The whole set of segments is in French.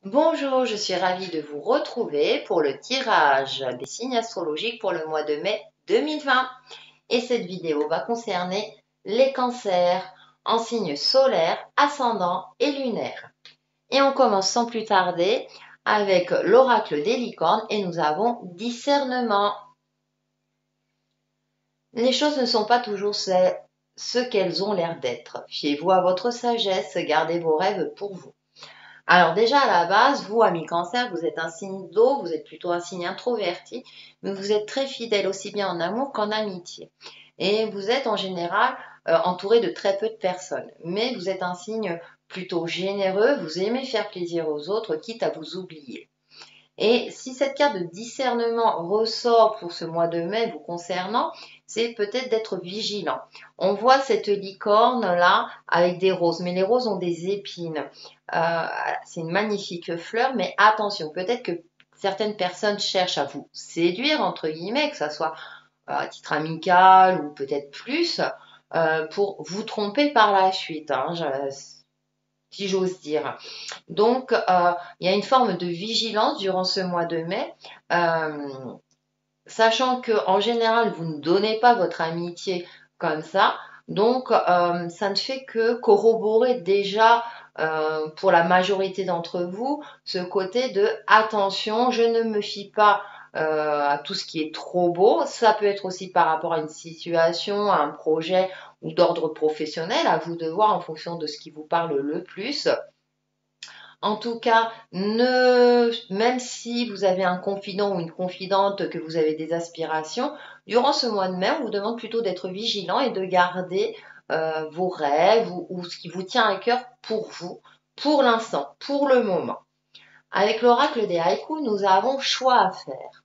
Bonjour, je suis ravie de vous retrouver pour le tirage des signes astrologiques pour le mois de mai 2020. Et cette vidéo va concerner les cancers en signes solaires, ascendants et lunaires. Et on commence sans plus tarder avec l'oracle des licornes et nous avons discernement. Les choses ne sont pas toujours ce qu'elles ont l'air d'être. Fiez-vous à votre sagesse, gardez vos rêves pour vous. Alors déjà à la base, vous, ami Cancer, vous êtes un signe d'eau, vous êtes plutôt un signe introverti, mais vous êtes très fidèle aussi bien en amour qu'en amitié. Et vous êtes en général entouré de très peu de personnes. Mais vous êtes un signe plutôt généreux, vous aimez faire plaisir aux autres, quitte à vous oublier. Et si cette carte de discernement ressort pour ce mois de mai vous concernant, c'est peut-être d'être vigilant. On voit cette licorne là avec des roses, mais les roses ont des épines. C'est une magnifique fleur, mais attention, peut-être que certaines personnes cherchent à vous séduire, entre guillemets, que ce soit à titre amical ou peut-être plus, pour vous tromper par la suite, hein, si j'ose dire. Donc, il y a une forme de vigilance durant ce mois de mai, euh, sachant que en général, vous ne donnez pas votre amitié comme ça. Donc, ça ne fait que corroborer déjà pour la majorité d'entre vous ce côté de attention, je ne me fie pas à tout ce qui est trop beau. Ça peut être aussi par rapport à une situation, à un projet ou d'ordre professionnel, à vous de voir en fonction de ce qui vous parle le plus. En tout cas, même si vous avez un confident ou une confidente, que vous avez des aspirations, durant ce mois de mai, on vous demande plutôt d'être vigilant et de garder vos rêves ou ce qui vous tient à cœur pour vous, pour l'instant, pour le moment. Avec l'oracle des haïkus, nous avons choix à faire.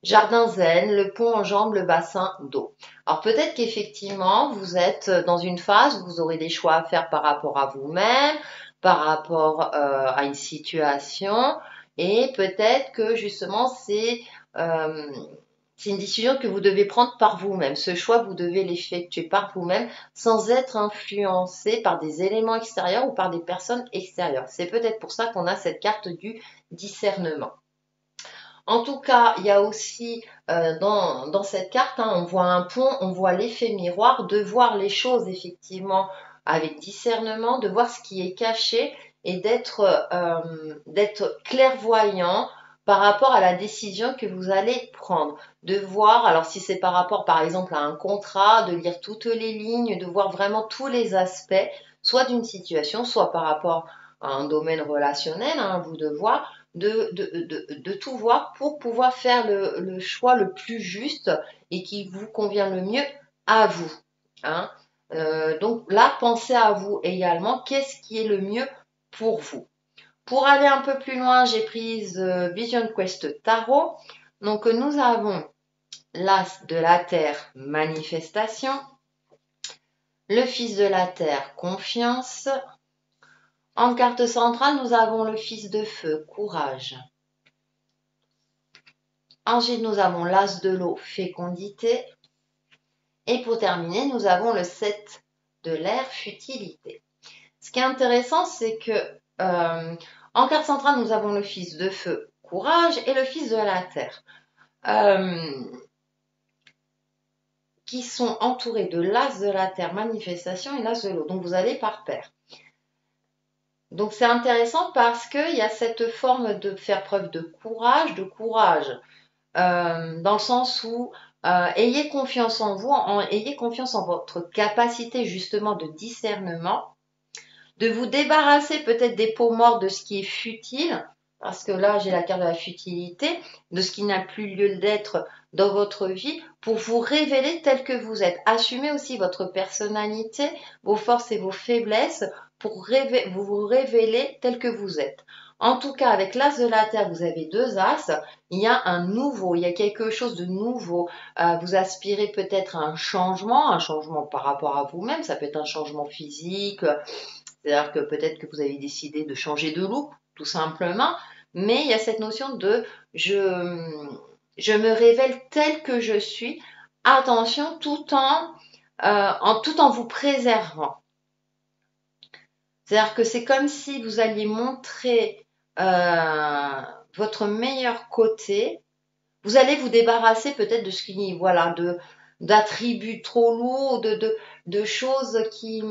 Jardin zen, le pont enjambe le bassin d'eau. Alors peut-être qu'effectivement, vous êtes dans une phase où vous aurez des choix à faire par rapport à vous-même, par rapport à une situation, et peut-être que justement c'est une décision que vous devez prendre par vous-même. Ce choix, vous devez l'effectuer par vous-même sans être influencé par des éléments extérieurs ou par des personnes extérieures. C'est peut-être pour ça qu'on a cette carte du discernement. En tout cas, il y a aussi dans cette carte, hein, on voit un pont, on voit l'effet miroir, de voir les choses effectivement avec discernement, de voir ce qui est caché et d'être clairvoyant par rapport à la décision que vous allez prendre. De voir, alors si c'est par rapport par exemple à un contrat, de lire toutes les lignes, de voir vraiment tous les aspects, soit d'une situation, soit par rapport à un domaine relationnel, hein, à vous de voir de tout voir pour pouvoir faire le choix le plus juste et qui vous convient le mieux à vous. Hein. Donc là, pensez à vous également, qu'est-ce qui est le mieux pour vous. Pour aller un peu plus loin, j'ai prise Vision Quest Tarot. Donc nous avons l'As de la Terre, manifestation, le Fils de la Terre, confiance. En carte centrale, nous avons le Fils de Feu, courage. Ensuite, nous avons l'As de l'eau, fécondité. Et pour terminer, nous avons le 7 de l'air, futilité. Ce qui est intéressant, c'est que en carte centrale, nous avons le Fils de feu, courage, et le Fils de la terre, qui sont entourés de l'As de la terre, manifestation, et l'As de l'eau. Donc vous allez par paire. Donc c'est intéressant parce qu'il y a cette forme de faire preuve de courage, dans le sens où ayez confiance en vous, ayez confiance en votre capacité justement de discernement, de vous débarrasser peut-être des peaux mortes de ce qui est futile, parce que là j'ai la carte de la futilité, de ce qui n'a plus lieu d'être dans votre vie, pour vous révéler tel que vous êtes. Assumez aussi votre personnalité, vos forces et vos faiblesses, pour vous révéler tel que vous êtes. En tout cas, avec l'As de la Terre, vous avez deux As, il y a il y a quelque chose de nouveau. Vous aspirez peut-être à un changement par rapport à vous-même, ça peut être un changement physique, c'est-à-dire que peut-être que vous avez décidé de changer de look, tout simplement, mais il y a cette notion de je me révèle tel que je suis, attention, tout en vous préservant. C'est-à-dire que c'est comme si vous alliez montrer votre meilleur côté. Vous allez vous débarrasser peut-être de ce qui, voilà, d'attributs trop lourds, de choses qui,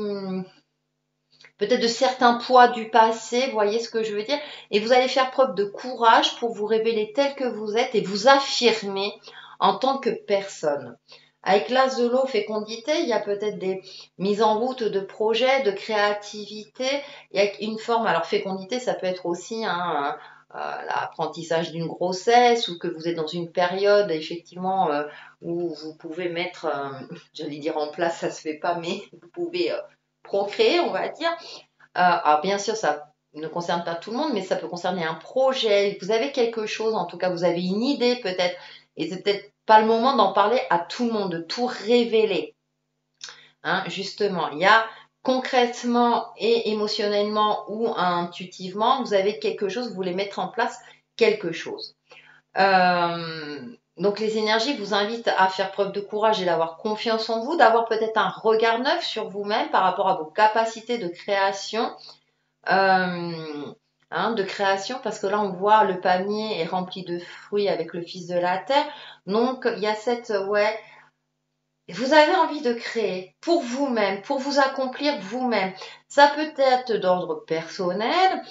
peut-être de certains poids du passé, vous voyez ce que je veux dire? Et vous allez faire preuve de courage pour vous révéler tel que vous êtes et vous affirmer en tant que personne. Avec l'as de l'eau fécondité, il y a peut-être des mises en route de projets, de créativité. Il y a une forme, alors fécondité, ça peut être aussi l'apprentissage d'une grossesse ou que vous êtes dans une période effectivement où vous pouvez mettre, j'allais dire en place, ça se fait pas, mais vous pouvez procréer, on va dire. Alors bien sûr, ça ne concerne pas tout le monde, mais ça peut concerner un projet. Vous avez quelque chose, en tout cas, vous avez une idée peut-être, et c'est peut-être pas le moment d'en parler à tout le monde, de tout révéler. Hein, justement, il y a concrètement et émotionnellement ou intuitivement, vous avez quelque chose, vous voulez mettre en place quelque chose. Donc les énergies vous invitent à faire preuve de courage et d'avoir confiance en vous, d'avoir peut-être un regard neuf sur vous-même par rapport à vos capacités de création, de création, parce que là on voit le panier est rempli de fruits avec le Fils de la Terre. Donc il y a cette vous avez envie de créer pour vous-même, pour vous accomplir vous-même. Ça peut être d'ordre personnel,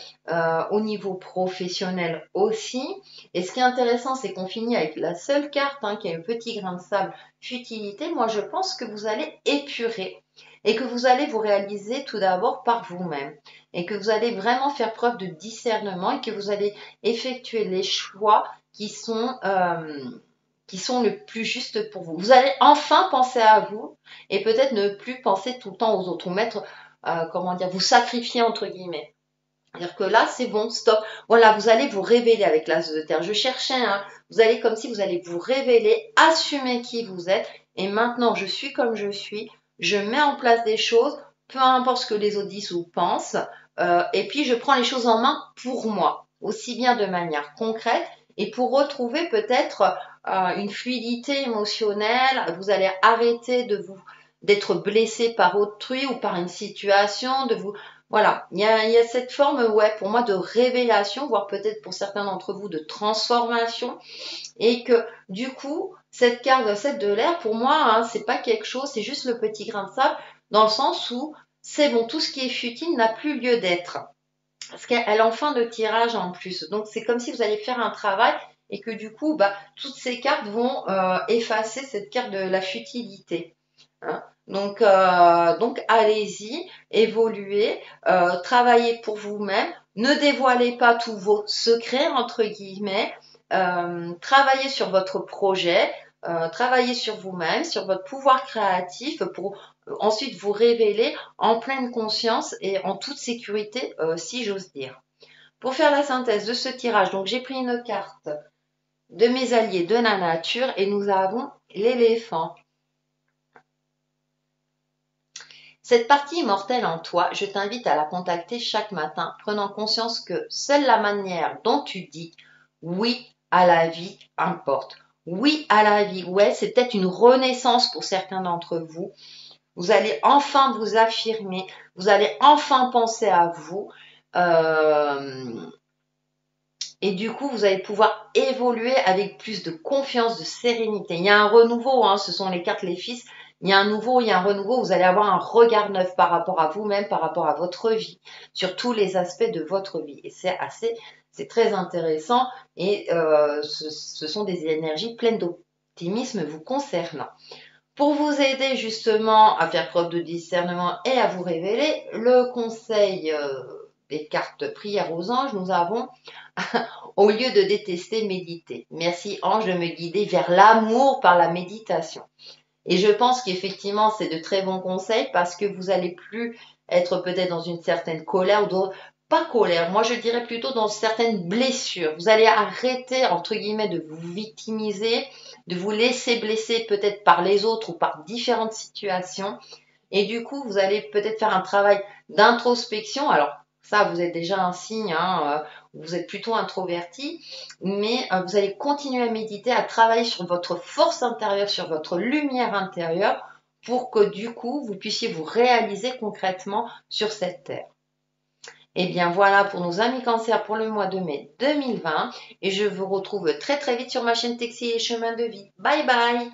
au niveau professionnel aussi. Et ce qui est intéressant, c'est qu'on finit avec la seule carte, qui est le petit grain de sable, futilité. Moi, je pense que vous allez épurer et que vous allez vous réaliser tout d'abord par vous-même et que vous allez vraiment faire preuve de discernement et que vous allez effectuer les choix qui sont le plus justes pour vous. Vous allez enfin penser à vous et peut-être ne plus penser tout le temps aux autres ou mettre, comment dire, vous sacrifier entre guillemets. C'est-à-dire que là, c'est bon, stop. Voilà, vous allez vous révéler avec l'as de terre. Je cherchais, vous allez comme si vous allez vous révéler, assumer qui vous êtes. Et maintenant, je suis comme je suis. Je mets en place des choses, peu importe ce que les autres disent ou pensent. Et puis, je prends les choses en main pour moi, aussi bien de manière concrète et pour retrouver peut-être une fluidité émotionnelle. Vous allez arrêter d'être blessé par autrui ou par une situation, voilà, il y a cette forme, ouais, pour moi, de révélation, voire peut-être pour certains d'entre vous, de transformation. Et que, du coup, cette carte de 7 de l'air, pour moi, c'est pas quelque chose, c'est juste le petit grain de sable, dans le sens où c'est bon, tout ce qui est futile n'a plus lieu d'être. Parce qu'elle est en fin de tirage en plus. Donc, c'est comme si vous allez faire un travail et que, du coup, toutes ces cartes vont effacer cette carte de la futilité. Hein. Donc allez-y, évoluez, travaillez pour vous-même, ne dévoilez pas tous vos secrets, entre guillemets, travaillez sur votre projet, travaillez sur vous-même, sur votre pouvoir créatif pour ensuite vous révéler en pleine conscience et en toute sécurité, si j'ose dire. Pour faire la synthèse de ce tirage, donc j'ai pris une carte de mes alliés de la nature et nous avons l'éléphant. Cette partie immortelle en toi, je t'invite à la contacter chaque matin, prenant conscience que seule la manière dont tu dis oui à la vie importe. Oui à la vie, ouais, c'est peut-être une renaissance pour certains d'entre vous. Vous allez enfin vous affirmer, vous allez enfin penser à vous. Et du coup, vous allez pouvoir évoluer avec plus de confiance, de sérénité. Il y a un renouveau, ce sont les cartes les fils. Il y a un nouveau, il y a un renouveau. Vous allez avoir un regard neuf par rapport à vous-même, par rapport à votre vie, sur tous les aspects de votre vie. Et c'est très intéressant. Et ce sont des énergies pleines d'optimisme vous concernant. Pour vous aider justement à faire preuve de discernement et à vous révéler, le conseil des cartes prières aux anges, nous avons au lieu de détester, méditer. Merci ange de me guider vers l'amour par la méditation. Et je pense qu'effectivement, c'est de très bons conseils parce que vous allez plus être peut-être dans une certaine colère ou pas colère, moi je dirais plutôt dans certaines blessures. Vous allez arrêter, entre guillemets, de vous victimiser, de vous laisser blesser peut-être par les autres ou par différentes situations. Et du coup, vous allez peut-être faire un travail d'introspection. Alors, ça, vous êtes déjà un signe, vous êtes plutôt introverti, mais vous allez continuer à méditer, à travailler sur votre force intérieure, sur votre lumière intérieure, pour que du coup, vous puissiez vous réaliser concrètement sur cette terre. Et bien voilà pour nos amis Cancer pour le mois de mai 2020. Et je vous retrouve très très vite sur ma chaîne Textile et Chemin de Vie. Bye bye!